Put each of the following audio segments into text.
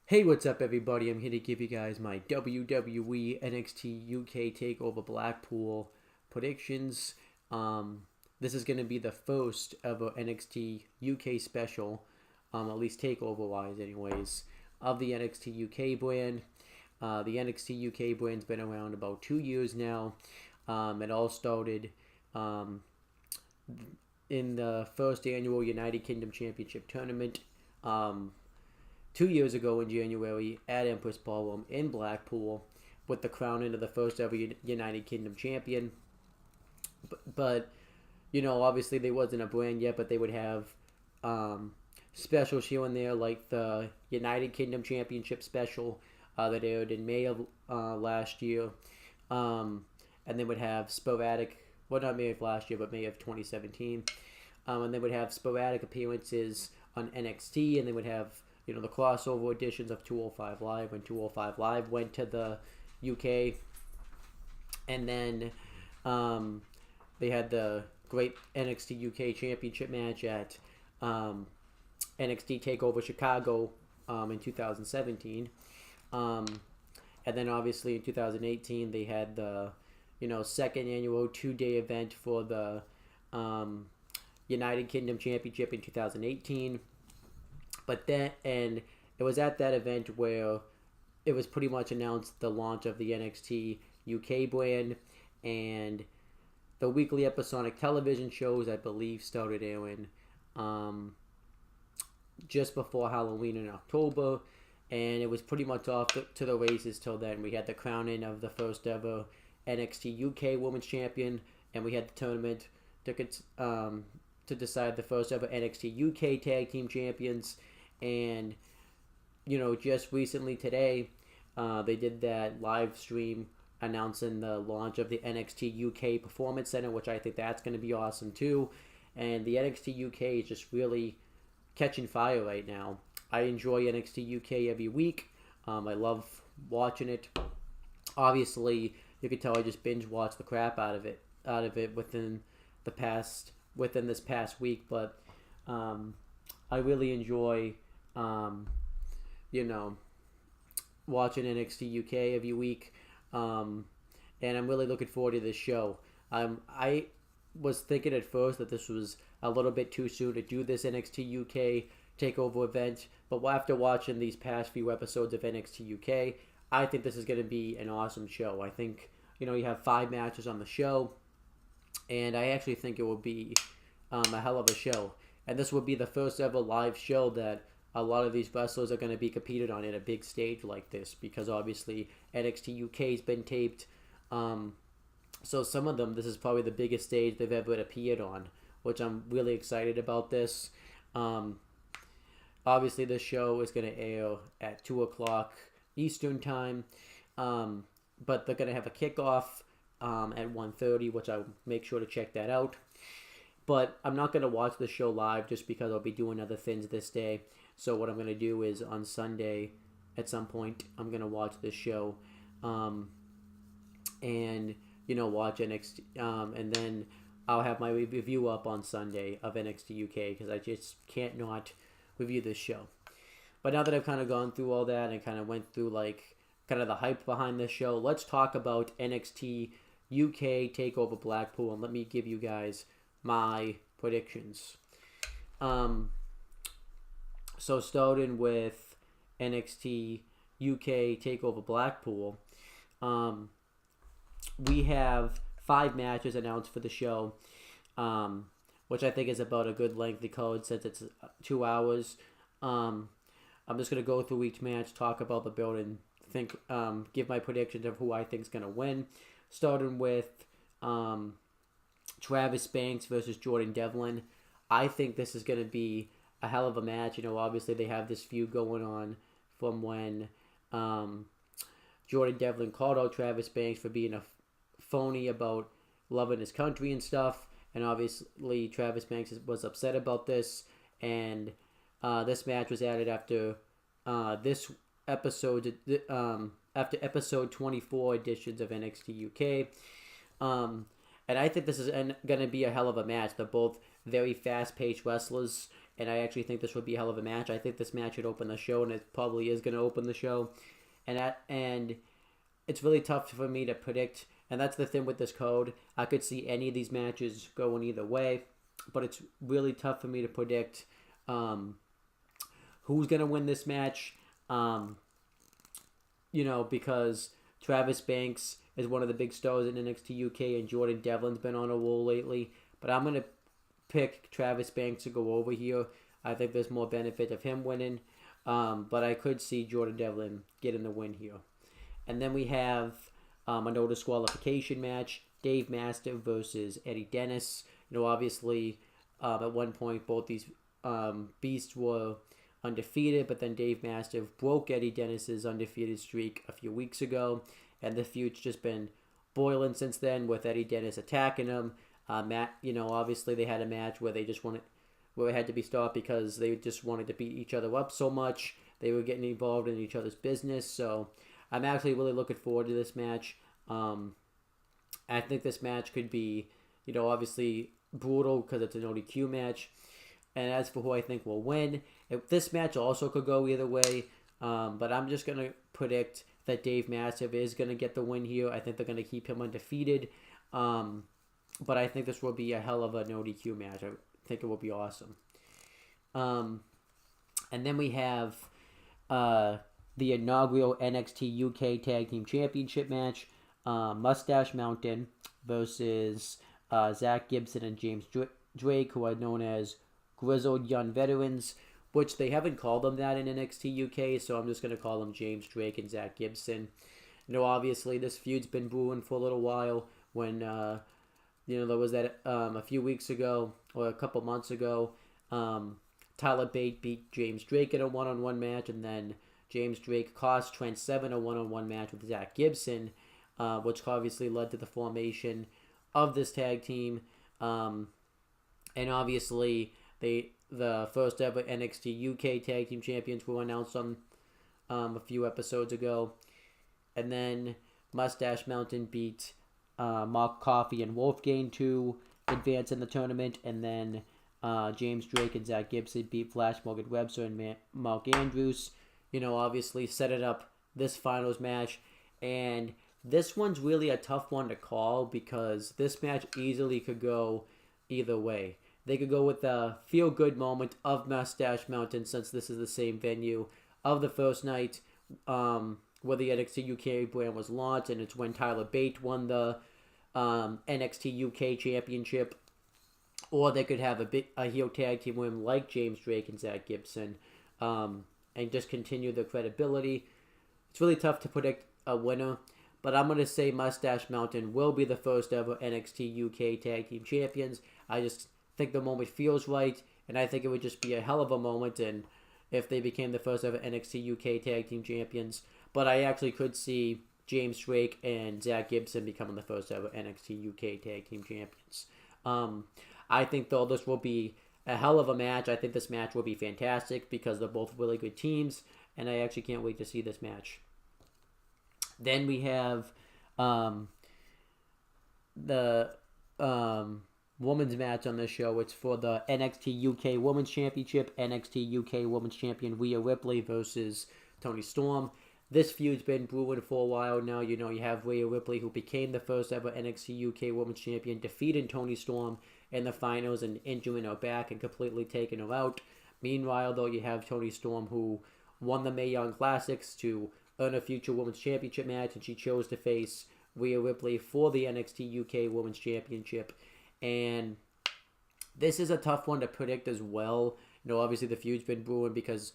Hey, what's up, everybody? I'm here to give you guys my WWE NXT UK Takeover Blackpool predictions. This is going to be the first ever NXT UK special, at least Takeover wise, anyways, of the NXT UK brand. The NXT UK brand's been around about 2 years now. It all started in the first annual United Kingdom Championship tournament. 2 years ago in January at Empress Ballroom in Blackpool with the crowning of the first ever United Kingdom champion. But obviously they wasn't a brand yet, but they would have specials here and there, like the United Kingdom Championship special that aired in May of last year. And they would have sporadic, well, not May of last year, but May of 2017. And they would have sporadic appearances on NXT, and they would have the crossover editions of 205 Live when 205 Live went to the UK. And then they had the great NXT UK Championship match at NXT Takeover Chicago in 2017. And then obviously in 2018 they had the second annual 2-day event for the United Kingdom Championship in 2018. But and it was at that event where it was pretty much announced the launch of the NXT UK brand, and the weekly episodic television shows, I believe, started airing just before Halloween in October, and it was pretty much off to the races till then. We had the crowning of the first ever NXT UK Women's Champion, and we had the tournament to decide the first ever NXT UK Tag Team Champions. And just recently today, they did that live stream announcing the launch of the NXT UK Performance Center, which I think that's going to be awesome too. And the NXT UK is just really catching fire right now. I enjoy NXT UK every week. I love watching it. Obviously, you can tell I just binge watched the crap out of it within this past week, but I really enjoy watching NXT UK every week, and I'm really looking forward to this show. I was thinking at first that this was a little bit too soon to do this NXT UK takeover event, but after watching these past few episodes of NXT UK, I think this is going to be an awesome show. I think you have 5 matches on the show, and I actually think it will be a hell of a show. And this will be the first ever live show that a lot of these wrestlers are going to be competed on in a big stage like this, because obviously NXT UK has been taped. So some of them, this is probably the biggest stage they've ever appeared on, which I'm really excited about this. Obviously this show is going to air at 2 o'clock Eastern time, but they're going to have a kickoff at 1:30, which I'll make sure to check that out. But I'm not going to watch the show live just because I'll be doing other things this day. So what I'm going to do is on Sunday, at some point, I'm going to watch this show and, watch NXT. And then I'll have my review up on Sunday of NXT UK, because I just can't not review this show. But now that I've kind of gone through all that and kind of went through kind of the hype behind this show, let's talk about NXT UK Takeover Blackpool, and let me give you guys my predictions. So starting with NXT UK Takeover Blackpool, we have 5 matches announced for the show, which I think is about a good lengthy card since it's 2 hours. I'm just going to go through each match, talk about the build, and give my predictions of who I think is going to win. Starting with Travis Banks versus Jordan Devlin. I think this is going to be a hell of a match. Obviously they have this feud going on from when Jordan Devlin called out Travis Banks for being a phony about loving his country and stuff. And obviously Travis Banks was upset about this. And this match was added after this episode, after episode 24 editions of NXT UK. And I think this is going to be a hell of a match. They're both very fast-paced wrestlers, and I actually think this would be a hell of a match. I think this match should open the show, and it probably is going to open the show. And it's really tough for me to predict, and that's the thing with this code. I could see any of these matches going either way, but it's really tough for me to predict who's going to win this match. Because Travis Banks is one of the big stars in NXT UK, and Jordan Devlin's been on a roll lately. But I'm going to pick Travis Banks to go over here. I think there's more benefit of him winning. But I could see Jordan Devlin getting the win here. And then we have a no disqualification match. Dave Mastiff versus Eddie Dennis. Obviously, at one point, both these beasts were undefeated, but then Dave Mastiff broke Eddie Dennis's undefeated streak a few weeks ago, and the feud's just been boiling since then with Eddie Dennis attacking him. Obviously they had a match where it had to be stopped because they just wanted to beat each other up so much. They were getting involved in each other's business, so I'm actually really looking forward to this match. I think this match could be, obviously brutal because it's an ODQ match. And as for who I think will win, this match also could go either way. But I'm just going to predict that Dave Mastiff is going to get the win here. I think they're going to keep him undefeated. But I think this will be a hell of an ODQ match. I think it will be awesome. And then we have the inaugural NXT UK Tag Team Championship match. Mustache Mountain versus Zach Gibson and James Drake, who are known as Grizzled Young Veterans, which they haven't called them that in NXT UK, so I'm just going to call them James Drake and Zach Gibson. Obviously, this feud's been brewing for a little while. When, there was that a few weeks ago, or a couple months ago, Tyler Bate beat James Drake in a one-on-one match, and then James Drake cost Trent Seven a one-on-one match with Zach Gibson, which obviously led to the formation of this tag team. And obviously, the first ever NXT UK Tag Team Champions were announced on a few episodes ago. And then Mustache Mountain beat Mark Coffey and Wolfgang to advance in the tournament. And then James Drake and Zach Gibson beat Flash Morgan Webster and Mark Andrews. Obviously set it up this finals match. And this one's really a tough one to call because this match easily could go either way. They could go with the feel-good moment of Mustache Mountain, since this is the same venue of the first night where the NXT UK brand was launched, and it's when Tyler Bate won the NXT UK Championship. Or they could have a heel tag team win like James Drake and Zach Gibson and just continue their credibility. It's really tough to predict a winner, but I'm going to say Mustache Mountain will be the first ever NXT UK Tag Team Champions. I just think the moment feels right, and I think it would just be a hell of a moment and if they became the first ever NXT UK Tag Team Champions. But I actually could see James Drake and Zach Gibson becoming the first ever NXT UK Tag Team Champions. I think, though, this will be a hell of a match. I think this match will be fantastic because they're both really good teams, and I actually can't wait to see this match. Then we have the women's match on this show. It's for the NXT UK Women's Championship. NXT UK Women's Champion Rhea Ripley versus Toni Storm. This feud's been brewing for a while now. You have Rhea Ripley, who became the first ever NXT UK Women's Champion, defeating Toni Storm in the finals and injuring her back and completely taking her out. Meanwhile, though, you have Toni Storm, who won the Mae Young Classics to earn a future Women's Championship match, and she chose to face Rhea Ripley for the NXT UK Women's Championship. And this is a tough one to predict as well. Obviously the feud's been brewing because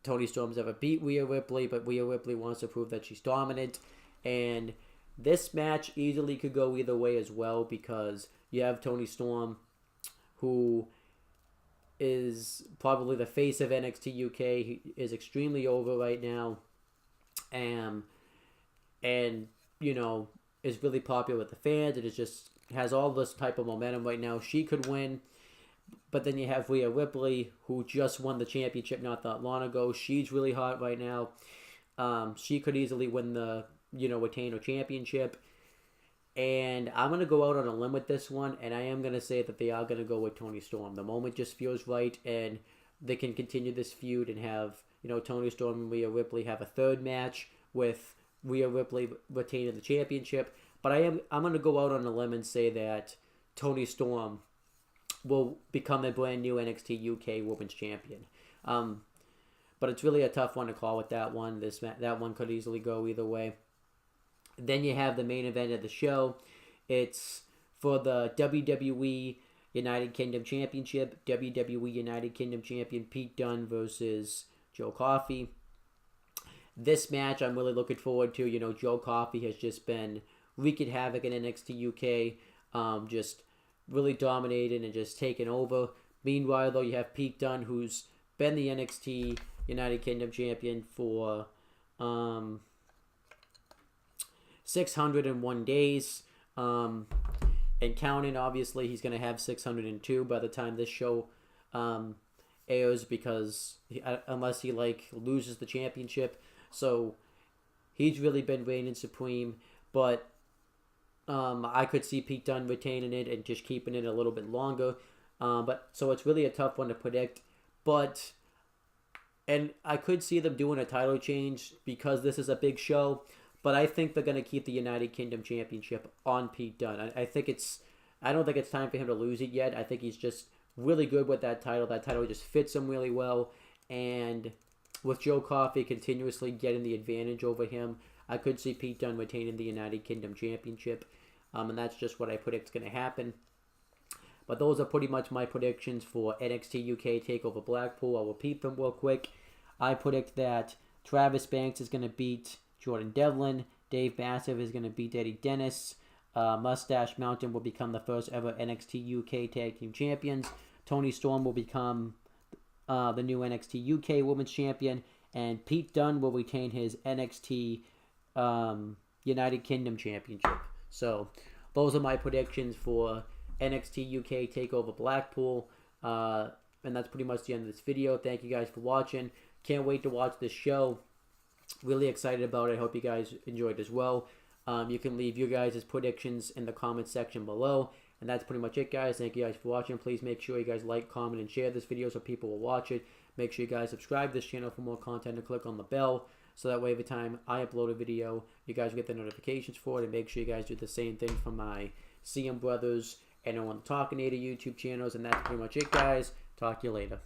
Toni Storm's never beat Rhea Ripley, but Rhea Ripley wants to prove that she's dominant. And this match easily could go either way as well because you have Toni Storm, who is probably the face of NXT UK. He is extremely over right now. And is really popular with the fans. It is just has all this type of momentum right now. She could win. But then you have Rhea Ripley, who just won the championship not that long ago. She's really hot right now. She could easily win the, retain her championship. And I'm going to go out on a limb with this one, and I am going to say that they are going to go with Toni Storm. The moment just feels right, and they can continue this feud and have, Toni Storm and Rhea Ripley have a third match with Rhea Ripley retaining the championship. But I'm going to go out on a limb and say that Toni Storm will become a brand new NXT UK Women's Champion. But it's really a tough one to call with that one. That one could easily go either way. Then you have the main event of the show. It's for the WWE United Kingdom Championship. WWE United Kingdom Champion Pete Dunne versus Joe Coffey. This match I'm really looking forward to. Joe Coffey has just been wreaking havoc in NXT UK. Just really dominating and just taking over. Meanwhile, though, you have Pete Dunne, who's been the NXT United Kingdom Champion for 601 days. And counting, obviously, he's going to have 602 by the time this show airs, because unless he loses the championship. So he's really been reigning supreme. But I could see Pete Dunne retaining it and just keeping it a little bit longer. So it's really a tough one to predict. And I could see them doing a title change because this is a big show. But I think they're going to keep the United Kingdom Championship on Pete Dunne. I don't think it's time for him to lose it yet. I think he's just really good with that title. That title just fits him really well. And with Joe Coffey continuously getting the advantage over him, I could see Pete Dunne retaining the United Kingdom Championship. And that's just what I predict is going to happen. But those are pretty much my predictions for NXT UK TakeOver Blackpool. I'll repeat them real quick. I predict that Travis Banks is going to beat Jordan Devlin. Dave Mastiff is going to beat Eddie Dennis. Mustache Mountain will become the first ever NXT UK Tag Team Champions. Toni Storm will become the new NXT UK Women's Champion. And Pete Dunne will retain his NXT United Kingdom Championship. So those are my predictions for NXT UK TakeOver Blackpool. And that's pretty much the end of this video. Thank you guys for watching. Can't wait to watch this show. Really excited about it. I hope you guys enjoyed as well. You can leave your guys' predictions in the comment section below. And that's pretty much it, guys. Thank you guys for watching. Please make sure you guys like, comment, and share this video so people will watch it. Make sure you guys subscribe to this channel for more content and click on the bell. So that way every time I upload a video, you guys get the notifications for it. And make sure you guys do the same thing for my CM Brothers and Owen Talkinator YouTube channels. And that's pretty much it, guys. Talk to you later.